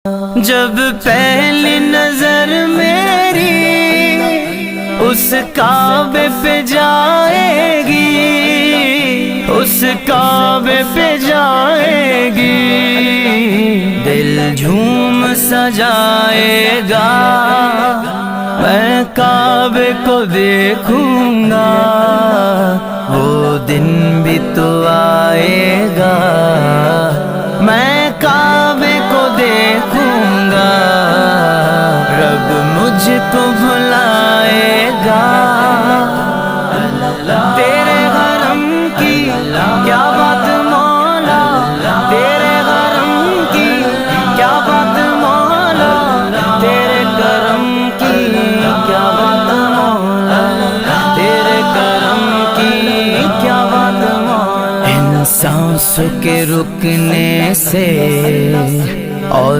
जब पहली नजर मेरी उस काबे पे जाएगी, उस काबे पे जाएगी, दिल झूम सजाएगा। मैं काबे को देखूंगा, वो दिन भी तो आएगा। मैं काबे को देखूंगा, रब मुझको भुलाएगा। तेरे हरम की क्या बात मौला, तेरे हरम की क्या बात मौला, तेरे करम की क्या बात मौला, तेरे करम की क्या बात मौला। इन सांसों के रुकने से और